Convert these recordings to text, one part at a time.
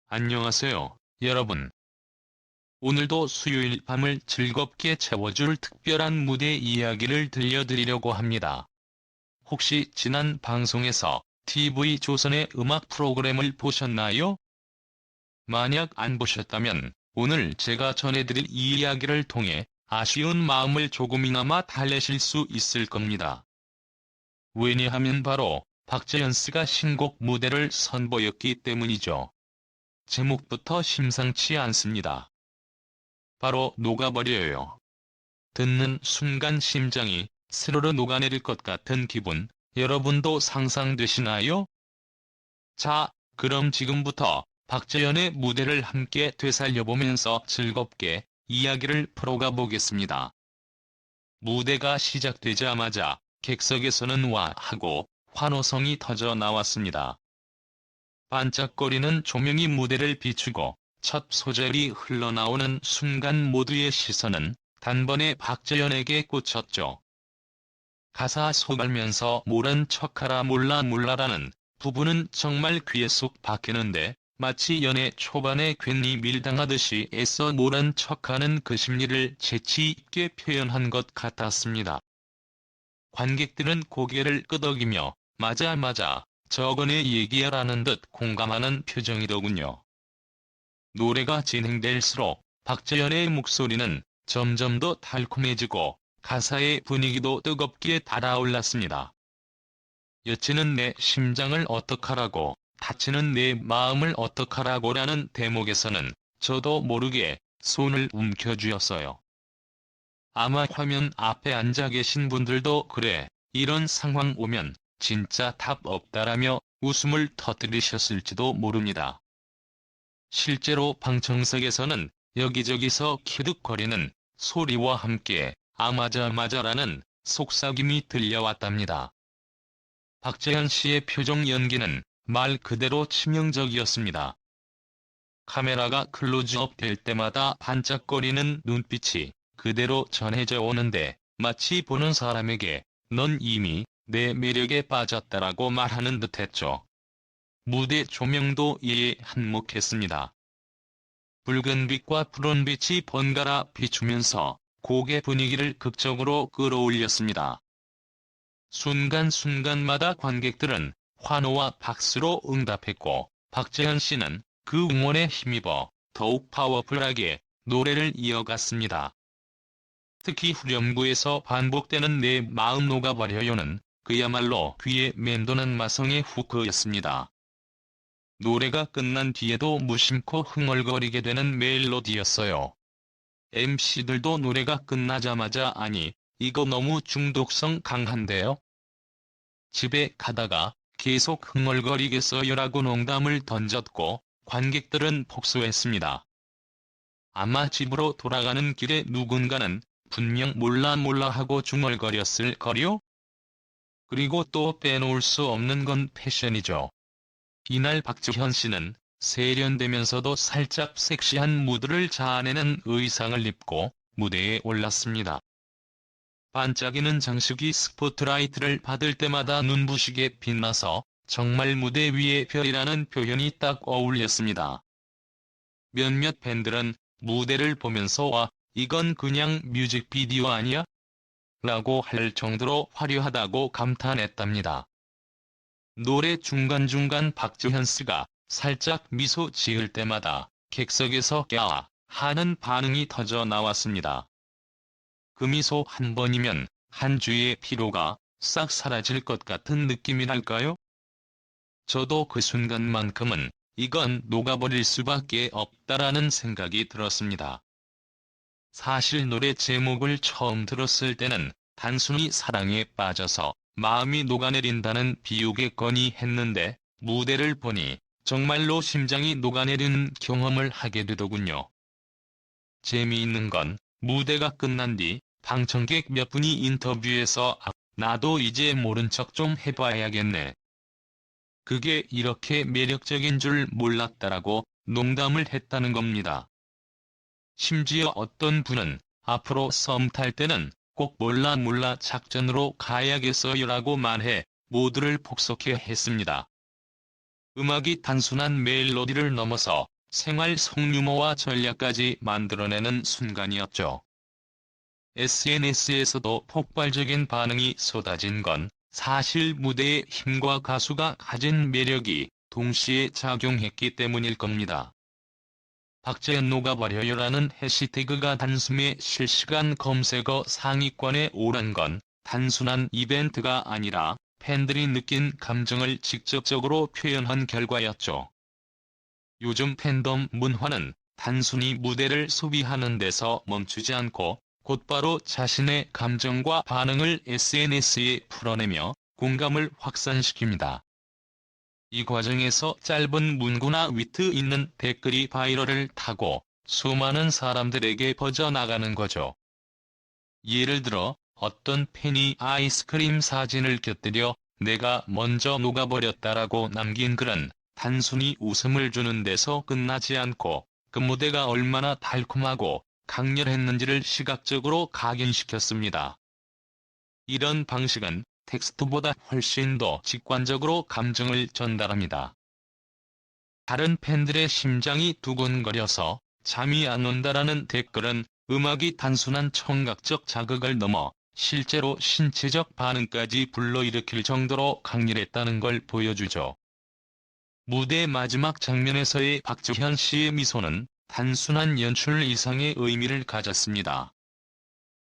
안녕하세요, 여러분. 오늘도 수요일 밤을 즐겁게 채워줄 특별한 무대 이야기를 들려드리려고 합니다. 혹시 지난 방송에서 TV조선의 음악 프로그램을 보셨나요? 만약 안 보셨다면 오늘 제가 전해드릴 이 이야기를 통해 아쉬운 마음을 조금이나마 달래실 수 있을 겁니다. 왜냐하면 바로 박재현씨가 신곡 무대를 선보였기 때문이죠. 제목부터 심상치 않습니다. 바로 녹아버려요. 듣는 순간 심장이 스르르 녹아내릴 것 같은 기분, 여러분도 상상되시나요? 자, 그럼 지금부터 박재현의 무대를 함께 되살려보면서 즐겁게 이야기를 풀어가 보겠습니다. 무대가 시작되자마자 객석에서는 와 하고 환호성이 터져 나왔습니다. 반짝거리는 조명이 무대를 비추고 첫 소절이 흘러나오는 순간 모두의 시선은 단번에 박재현에게 꽂혔죠. 가사 속알면서 모른 척하라 몰라 몰라라는 부분은 정말 귀에 쏙 박히는데 마치 연애 초반에 괜히 밀당하듯이 애써 모른 척하는 그 심리를 재치 있게 표현한 것 같았습니다. 관객들은 고개를 끄덕이며 맞아 맞아 저거네 얘기야라는 듯 공감하는 표정이더군요. 노래가 진행될수록 박재현의 목소리는 점점 더 달콤해지고 가사의 분위기도 뜨겁게 달아올랐습니다. 여치는 내 심장을 어떡하라고, 다치는 내 마음을 어떡하라고라는 대목에서는 저도 모르게 손을 움켜쥐었어요. 아마 화면 앞에 앉아 계신 분들도 그래, 이런 상황 오면 진짜 답 없다라며 웃음을 터뜨리셨을지도 모릅니다. 실제로 방청석에서는 여기저기서 키득거리는 소리와 함께 아마자 마자라는 속삭임이 들려왔답니다. 박재현 씨의 표정 연기는 말 그대로 치명적이었습니다. 카메라가 클로즈업 될 때마다 반짝거리는 눈빛이 그대로 전해져 오는데 마치 보는 사람에게 넌 이미 내 매력에 빠졌다라고 말하는 듯했죠. 무대 조명도 이에 한몫했습니다. 붉은 빛과 푸른 빛이 번갈아 비추면서 곡의 분위기를 극적으로 끌어올렸습니다. 순간순간마다 관객들은 환호와 박수로 응답했고 박재현 씨는 그 응원에 힘입어 더욱 파워풀하게 노래를 이어갔습니다. 특히 후렴구에서 반복되는 내 마음 녹아버려요는 그야말로 귀에 맴도는 마성의 후크였습니다. 노래가 끝난 뒤에도 무심코 흥얼거리게 되는 멜로디였어요. MC들도 노래가 끝나자마자 아니, 이거 너무 중독성 강한데요? 집에 가다가 계속 흥얼거리겠어요라고 농담을 던졌고 관객들은 복수했습니다. 아마 집으로 돌아가는 길에 누군가는 분명 몰라 몰라 하고 중얼거렸을 거요? 그리고 또 빼놓을 수 없는 건 패션이죠. 이날 박재현 씨는 세련되면서도 살짝 섹시한 무드를 자아내는 의상을 입고 무대에 올랐습니다. 반짝이는 장식이 스포트라이트를 받을 때마다 눈부시게 빛나서 정말 무대 위의 별이라는 표현이 딱 어울렸습니다. 몇몇 팬들은 무대를 보면서 와, 이건 그냥 뮤직비디오 아니야? 라고 할 정도로 화려하다고 감탄했답니다. 노래 중간중간 박재현 씨가 살짝 미소 지을 때마다 객석에서 꺄아 하는 반응이 터져 나왔습니다. 그 미소 한 번이면 한 주의 피로가 싹 사라질 것 같은 느낌이랄까요? 저도 그 순간만큼은 이건 녹아버릴 수밖에 없다라는 생각이 들었습니다. 사실 노래 제목을 처음 들었을 때는 단순히 사랑에 빠져서 마음이 녹아내린다는 비유겠거니 했는데 무대를 보니 정말로 심장이 녹아내리는 경험을 하게 되더군요. 재미있는 건 무대가 끝난 뒤 방청객 몇 분이 인터뷰에서 나도 이제 모른 척 좀 해봐야겠네. 그게 이렇게 매력적인 줄 몰랐다라고 농담을 했다는 겁니다. 심지어 어떤 분은 앞으로 썸 탈 때는 꼭 몰라 몰라 작전으로 가야겠어요라고 말해 모두를 복속해 했습니다. 음악이 단순한 멜로디를 넘어서 생활 속 유머와 전략까지 만들어내는 순간이었죠. SNS에서도 폭발적인 반응이 쏟아진 건 사실 무대의 힘과 가수가 가진 매력이 동시에 작용했기 때문일 겁니다. 박재현 녹아버려요라는 해시태그가 단숨에 실시간 검색어 상위권에 오른 건 단순한 이벤트가 아니라 팬들이 느낀 감정을 직접적으로 표현한 결과였죠. 요즘 팬덤 문화는 단순히 무대를 소비하는 데서 멈추지 않고 곧바로 자신의 감정과 반응을 SNS에 풀어내며 공감을 확산시킵니다. 이 과정에서 짧은 문구나 위트 있는 댓글이 바이럴을 타고 수많은 사람들에게 퍼져나가는 거죠. 예를 들어 어떤 팬이 아이스크림 사진을 곁들여 내가 먼저 녹아버렸다라고 남긴 글은 단순히 웃음을 주는 데서 끝나지 않고 그 무대가 얼마나 달콤하고 강렬했는지를 시각적으로 각인시켰습니다. 이런 방식은 텍스트보다 훨씬 더 직관적으로 감정을 전달합니다. 다른 팬들의 심장이 두근거려서 잠이 안 온다라는 댓글은 음악이 단순한 청각적 자극을 넘어 실제로 신체적 반응까지 불러일으킬 정도로 강렬했다는 걸 보여주죠. 무대 마지막 장면에서의 박재현 씨의 미소는 단순한 연출 이상의 의미를 가졌습니다.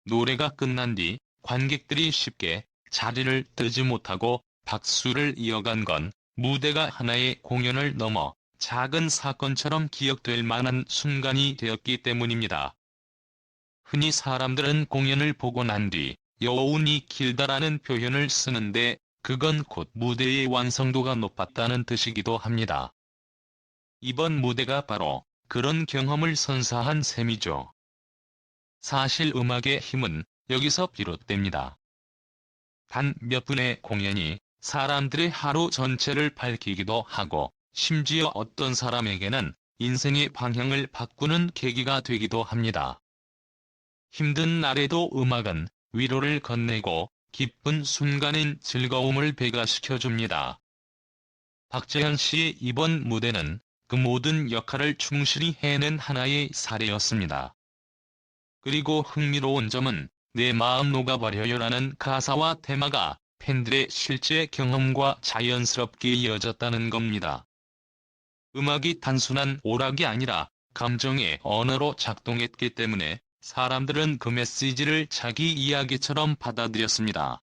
노래가 끝난 뒤 관객들이 쉽게 자리를 뜨지 못하고 박수를 이어간 건 무대가 하나의 공연을 넘어 작은 사건처럼 기억될 만한 순간이 되었기 때문입니다. 흔히 사람들은 공연을 보고 난 뒤 여운이 길다라는 표현을 쓰는데 그건 곧 무대의 완성도가 높았다는 뜻이기도 합니다. 이번 무대가 바로 그런 경험을 선사한 셈이죠. 사실 음악의 힘은 여기서 비롯됩니다. 단 몇 분의 공연이 사람들의 하루 전체를 밝히기도 하고 심지어 어떤 사람에게는 인생의 방향을 바꾸는 계기가 되기도 합니다. 힘든 날에도 음악은 위로를 건네고 기쁜 순간엔 즐거움을 배가시켜줍니다. 박재현 씨의 이번 무대는 그 모든 역할을 충실히 해낸 하나의 사례였습니다. 그리고 흥미로운 점은 내 마음 녹아버려요라는 가사와 테마가 팬들의 실제 경험과 자연스럽게 이어졌다는 겁니다. 음악이 단순한 오락이 아니라 감정의 언어로 작동했기 때문에 사람들은 그 메시지를 자기 이야기처럼 받아들였습니다.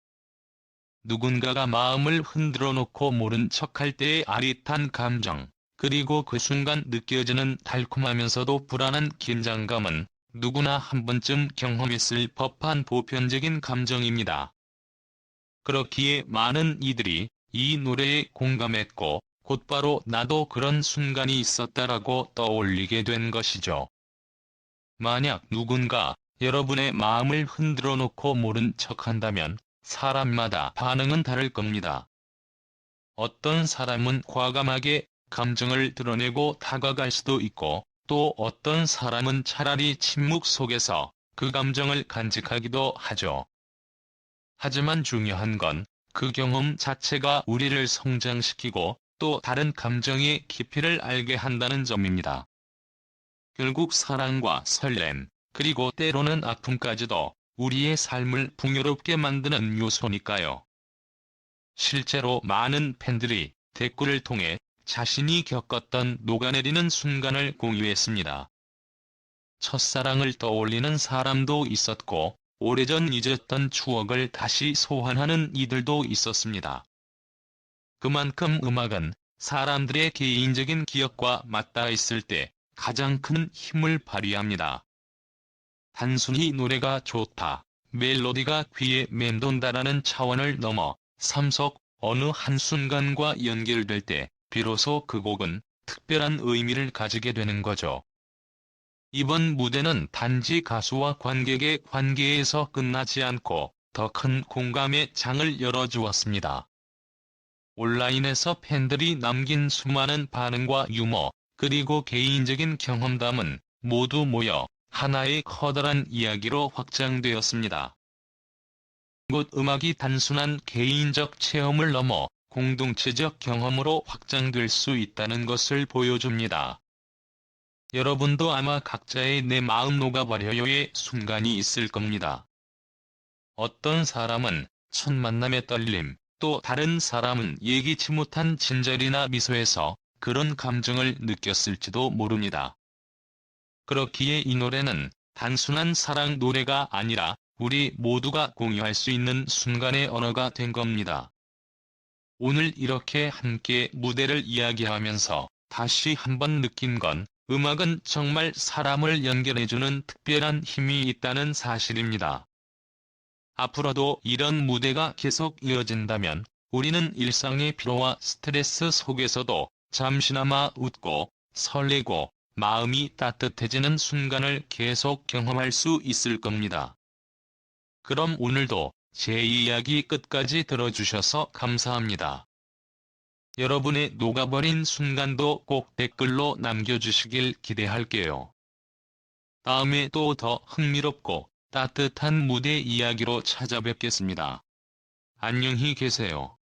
누군가가 마음을 흔들어 놓고 모른 척할 때의 아릿한 감정, 그리고 그 순간 느껴지는 달콤하면서도 불안한 긴장감은 누구나 한 번쯤 경험했을 법한 보편적인 감정입니다. 그렇기에 많은 이들이 이 노래에 공감했고 곧바로 나도 그런 순간이 있었다라고 떠올리게 된 것이죠. 만약 누군가 여러분의 마음을 흔들어 놓고 모른 척한다면 사람마다 반응은 다를 겁니다. 어떤 사람은 과감하게 감정을 드러내고 다가갈 수도 있고 또 어떤 사람은 차라리 침묵 속에서 그 감정을 간직하기도 하죠. 하지만 중요한 건 그 경험 자체가 우리를 성장시키고 또 다른 감정의 깊이를 알게 한다는 점입니다. 결국 사랑과 설렘, 그리고 때로는 아픔까지도 우리의 삶을 풍요롭게 만드는 요소니까요. 실제로 많은 팬들이 댓글을 통해 자신이 겪었던 녹아내리는 순간을 공유했습니다. 첫사랑을 떠올리는 사람도 있었고, 오래전 잊었던 추억을 다시 소환하는 이들도 있었습니다. 그만큼 음악은 사람들의 개인적인 기억과 맞닿아 있을 때 가장 큰 힘을 발휘합니다. 단순히 노래가 좋다, 멜로디가 귀에 맴돈다라는 차원을 넘어 삶 속 어느 한순간과 연결될 때 비로소 그 곡은 특별한 의미를 가지게 되는 거죠. 이번 무대는 단지 가수와 관객의 관계에서 끝나지 않고 더 큰 공감의 장을 열어주었습니다. 온라인에서 팬들이 남긴 수많은 반응과 유머, 그리고 개인적인 경험담은 모두 모여 하나의 커다란 이야기로 확장되었습니다. 곧 음악이 단순한 개인적 체험을 넘어 공동체적 경험으로 확장될 수 있다는 것을 보여줍니다. 여러분도 아마 각자의 내 마음 녹아버려요의 순간이 있을 겁니다. 어떤 사람은 첫 만남의 떨림, 또 다른 사람은 예기치 못한 친절이나 미소에서 그런 감정을 느꼈을지도 모릅니다. 그렇기에 이 노래는 단순한 사랑 노래가 아니라 우리 모두가 공유할 수 있는 순간의 언어가 된 겁니다. 오늘 이렇게 함께 무대를 이야기하면서 다시 한번 느낀 건 음악은 정말 사람을 연결해주는 특별한 힘이 있다는 사실입니다. 앞으로도 이런 무대가 계속 이어진다면 우리는 일상의 피로와 스트레스 속에서도 잠시나마 웃고 설레고 마음이 따뜻해지는 순간을 계속 경험할 수 있을 겁니다. 그럼 오늘도 제 이야기 끝까지 들어주셔서 감사합니다. 여러분의 녹아버린 순간도 꼭 댓글로 남겨주시길 기대할게요. 다음에 또 더 흥미롭고 따뜻한 무대 이야기로 찾아뵙겠습니다. 안녕히 계세요.